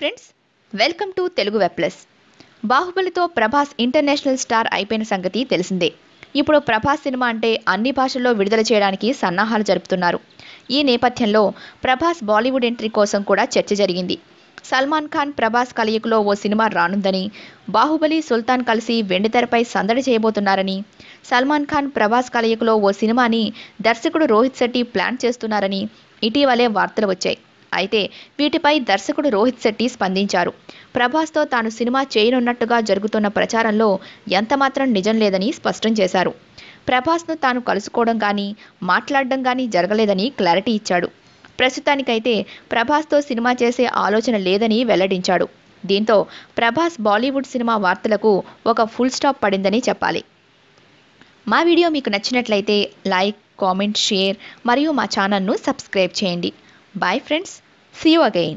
Friends, welcome to Telugu web plus. బాహుబలితో Prabhas international star అయిపోయిన సంగతి తెలిసిందే. ఇప్పుడు ప్రభాస్ సినిమా అంటే అన్ని భాషల్లో విడుదల చేయడానికి సన్నాహాలు జరుపుతున్నారు. ఈ నేపథ్యంలో ప్రభాస్ బాలీవుడ్ ఎంట్రీ కోసం కూడా చర్చ జరిగింది. సల్మాన్ ఖాన్ ప్రభాస్ కలయికలో ఓ సినిమా రానుందని, బాహుబలి సుల్తాన్ కలిసి వెండితెరపై సందడి చేయబోతున్నారని, సల్మాన్ ఖాన్ ప్రభాస్ కలయికలో ఓ సినిమాని దర్శకుడు రోహిత్ శెట్టి ప్లాన్ చేస్తున్నారని ఇటీవలే వార్తలు వచ్చాయి. అయితే వీటిపై దర్శకుడు రోహిత్ శెట్టి స్పందించారు. ప్రభాస్తో తాను సినిమా చేయనున్నట్టుగా జరుగుతున్న ప్రచారంలో ఎంతమాత్రం నిజం లేదని స్పష్టం చేశారు. ప్రభాస్ను తాను కలుసుకోవడం కానీ మాట్లాడడం కానీ జరగలేదని క్లారిటీ ఇచ్చాడు. ప్రస్తుతానికైతే ప్రభాస్తో సినిమా చేసే ఆలోచన లేదని వెల్లడించాడు. దీంతో ప్రభాస్ బాలీవుడ్ సినిమా వార్తలకు ఒక ఫుల్ స్టాప్ పడిందని చెప్పాలి. మా వీడియో మీకు నచ్చినట్లయితే లైక్, కామెంట్, షేర్ మరియు మా ఛానల్ను సబ్స్క్రైబ్ చేయండి. Bye friends, see you again.